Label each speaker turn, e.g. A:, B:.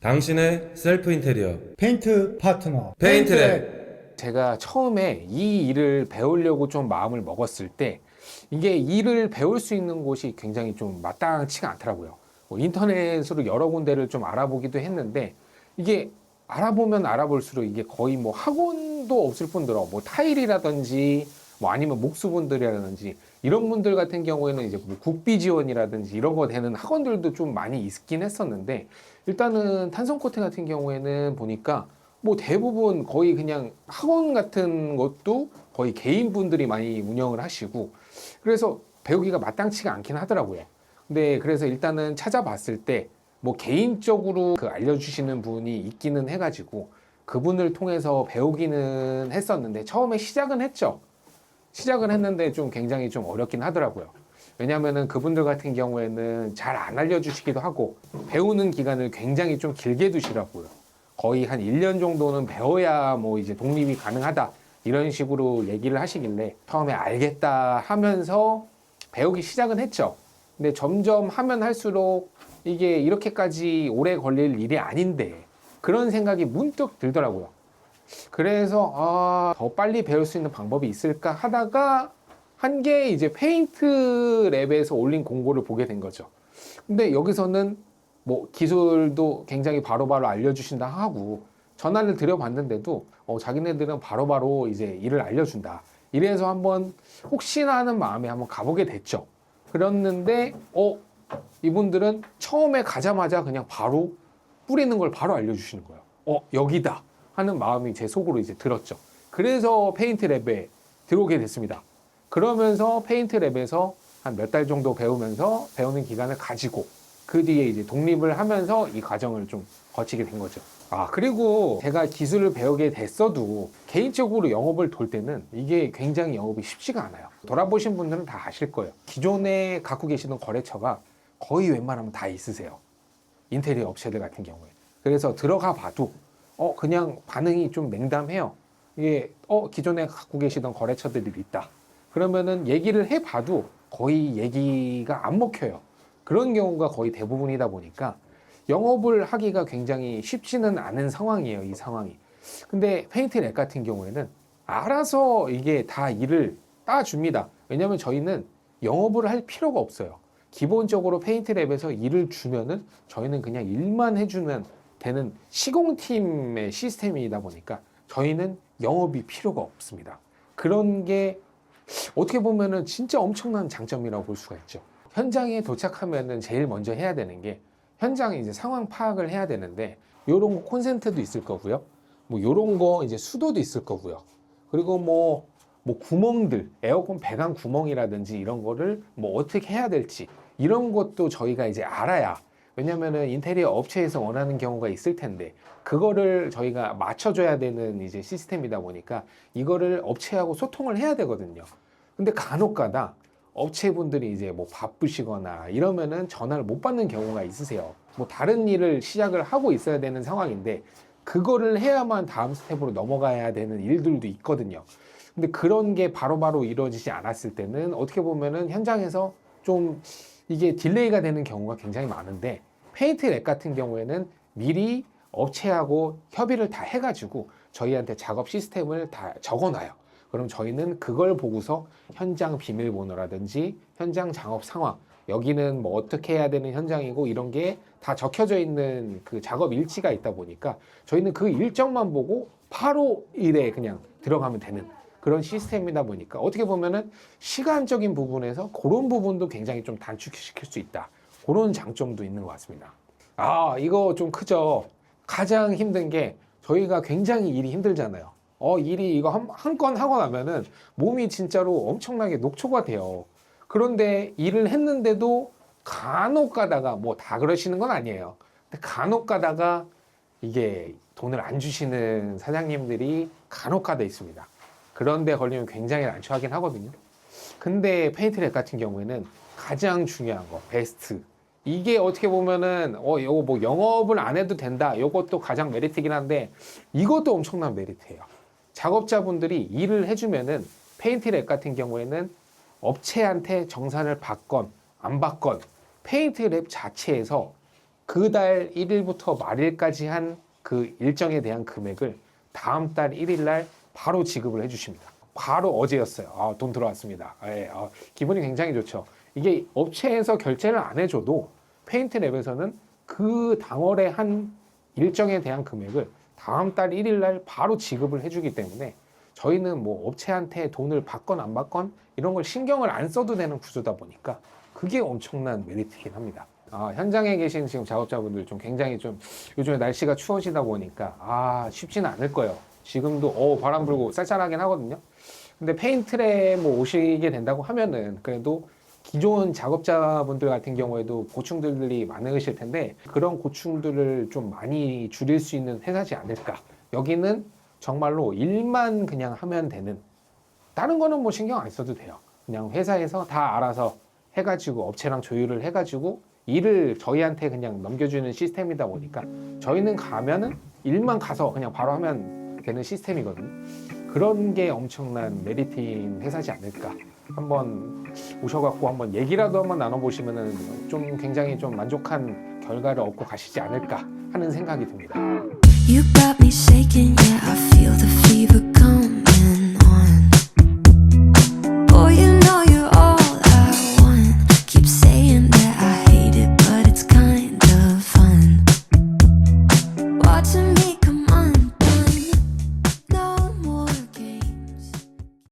A: 당신의 셀프 인테리어
B: 페인트 파트너
A: 페인트랩.
C: 제가 처음에 이 일을 배우려고 좀 마음을 먹었을 때 이게 일을 배울 수 있는 곳이 굉장히 좀 마땅치가 않더라고요. 뭐 인터넷으로 여러 군데를 좀 알아보기도 했는데 이게 알아보면 알아볼수록 이게 거의 뭐 학원도 없을 뿐더러 뭐 타일이라든지 뭐 아니면 목수분들이라든지 이런 분들 같은 경우에는 이제 뭐 국비 지원이라든지 이런 거 되는 학원들도 좀 많이 있긴 했었는데 일단은 탄성 코팅 같은 경우에는 보니까 뭐 대부분 거의 그냥 학원 같은 것도 거의 개인 분들이 많이 운영을 하시고 그래서 배우기가 마땅치가 않긴 하더라고요. 근데 그래서 일단은 찾아봤을 때 뭐 개인적으로 그 알려주시는 분이 있기는 해가지고 그분을 통해서 배우기는 했었는데 처음에 시작은 했죠. 시작은 했는데 좀 굉장히 좀 어렵긴 하더라고요. 왜냐면은 그분들 같은 경우에는 잘 안 알려주시기도 하고 배우는 기간을 굉장히 좀 길게 두시라고요. 거의 한 1년 정도는 배워야 뭐 이제 독립이 가능하다 이런 식으로 얘기를 하시길래 처음에 알겠다 하면서 배우기 시작은 했죠. 근데 점점 하면 할수록 이게 이렇게까지 오래 걸릴 일이 아닌데 그런 생각이 문득 들더라고요. 그래서 더 빨리 배울 수 있는 방법이 있을까 하다가 한 게 이제 페인트 랩에서 올린 공고를 보게 된 거죠. 근데 여기서는 뭐 기술도 굉장히 바로바로 알려주신다 하고 전화를 드려봤는데도 자기네들은 바로바로 이제 일을 알려준다. 이래서 한번 혹시나 하는 마음에 한번 가보게 됐죠. 그랬는데 이분들은 처음에 가자마자 그냥 바로 뿌리는 걸 바로 알려주시는 거예요. 여기다 하는 마음이 제 속으로 이제 들었죠. 그래서 페인트 랩에 들어오게 됐습니다. 그러면서 페인트 랩에서 한 몇 달 정도 배우면서 배우는 기간을 가지고 그 뒤에 이제 독립을 하면서 이 과정을 좀 거치게 된 거죠. 그리고 제가 기술을 배우게 됐어도 개인적으로 영업을 돌 때는 이게 굉장히 영업이 쉽지가 않아요. 돌아보신 분들은 다 아실 거예요. 기존에 갖고 계시던 거래처가 거의 웬만하면 다 있으세요. 인테리어 업체들 같은 경우에. 그래서 들어가 봐도 그냥 반응이 좀 냉담해요. 이게 기존에 갖고 계시던 거래처들이 있다. 그러면은 얘기를 해봐도 거의 얘기가 안 먹혀요. 그런 경우가 거의 대부분이다 보니까 영업을 하기가 굉장히 쉽지는 않은 상황이에요, 이 상황이. 근데 페인트 랩 같은 경우에는 알아서 이게 다 일을 따줍니다. 왜냐면 저희는 영업을 할 필요가 없어요. 기본적으로 페인트 랩에서 일을 주면은 저희는 그냥 일만 해주면 되는 시공팀의 시스템이다 보니까 저희는 영업이 필요가 없습니다. 그런 게 어떻게 보면은 진짜 엄청난 장점이라고 볼 수가 있죠. 현장에 도착하면은 제일 먼저 해야 되는 게 현장에 이제 상황 파악을 해야 되는데 요런 거 콘센트도 있을 거고요. 뭐 요런 거 이제 수도도 있을 거고요. 그리고 뭐 구멍들, 에어컨 배관 구멍이라든지 이런 거를 뭐 어떻게 해야 될지 이런 것도 저희가 이제 알아야 왜냐면은 인테리어 업체에서 원하는 경우가 있을 텐데 그거를 저희가 맞춰줘야 되는 이제 시스템이다 보니까 이거를 업체하고 소통을 해야 되거든요. 근데 간혹가다 업체분들이 이제 뭐 바쁘시거나 이러면은 전화를 못 받는 경우가 있으세요. 뭐 다른 일을 시작을 하고 있어야 되는 상황인데 그거를 해야만 다음 스텝으로 넘어가야 되는 일들도 있거든요. 근데 그런 게 바로바로 이루어지지 않았을 때는 어떻게 보면은 현장에서 좀 이게 딜레이가 되는 경우가 굉장히 많은데 페인트 랩 같은 경우에는 미리 업체하고 협의를 다 해가지고 저희한테 작업 시스템을 다 적어놔요. 그럼 저희는 그걸 보고서 현장 비밀번호라든지 현장 작업 상황, 여기는 뭐 어떻게 해야 되는 현장이고 이런 게 다 적혀져 있는 그 작업 일지가 있다 보니까 저희는 그 일정만 보고 바로 일에 그냥 들어가면 되는 그런 시스템이다 보니까 어떻게 보면은 시간적인 부분에서 그런 부분도 굉장히 좀 단축시킬 수 있다. 그런 장점도 있는 것 같습니다. 이거 좀 크죠? 가장 힘든 게 저희가 굉장히 일이 힘들잖아요. 일이 이거 한 건 하고 나면은 몸이 진짜로 엄청나게 녹초가 돼요. 그런데 일을 했는데도 간혹 가다가 뭐 다 그러시는 건 아니에요. 근데 간혹 가다가 이게 돈을 안 주시는 사장님들이 간혹 가다 있습니다. 그런데 걸리면 굉장히 난처하긴 하거든요. 근데 페인트랩 같은 경우에는 가장 중요한 거, 베스트. 이게 어떻게 보면은, 요거 뭐 영업을 안 해도 된다. 요것도 가장 메리트긴 한데, 이것도 엄청난 메리트예요. 작업자분들이 일을 해주면은, 페인트랩 같은 경우에는 업체한테 정산을 받건, 안 받건, 페인트랩 자체에서 그 달 1일부터 말일까지 한 그 일정에 대한 금액을 다음 달 1일 날 바로 지급을 해주십니다. 바로 어제였어요. 돈 들어왔습니다. 예, 기분이 굉장히 좋죠. 이게 업체에서 결제를 안 해줘도 페인트랩에서는 그 당월에 한 일정에 대한 금액을 다음 달 1일 날 바로 지급을 해주기 때문에 저희는 뭐 업체한테 돈을 받건 안 받건 이런 걸 신경을 안 써도 되는 구조다 보니까 그게 엄청난 메리트이긴 합니다. 현장에 계신 지금 작업자분들 좀 굉장히 좀 요즘에 날씨가 추워지다 보니까 쉽지는 않을 거예요. 지금도 바람 불고 쌀쌀하긴 하거든요. 근데 페인트랩 뭐 오시게 된다고 하면은 그래도 기존 작업자분들 같은 경우에도 고충들이 많으실 텐데 그런 고충들을 좀 많이 줄일 수 있는 회사지 않을까. 여기는 정말로 일만 그냥 하면 되는, 다른 거는 뭐 신경 안 써도 돼요. 그냥 회사에서 다 알아서 해가지고 업체랑 조율을 해가지고 일을 저희한테 그냥 넘겨주는 시스템이다 보니까 저희는 가면은 일만 가서 그냥 바로 하면 되는 시스템이거든요. 그런 게 엄청난 메리트인 회사지 않을까. 한번 오셔갖고 한번 얘기라도 한번 나눠보시면은 좀 굉장히 좀 만족한 결과를 얻고 가시지 않을까 하는 생각이 듭니다.
B: You got me shaking.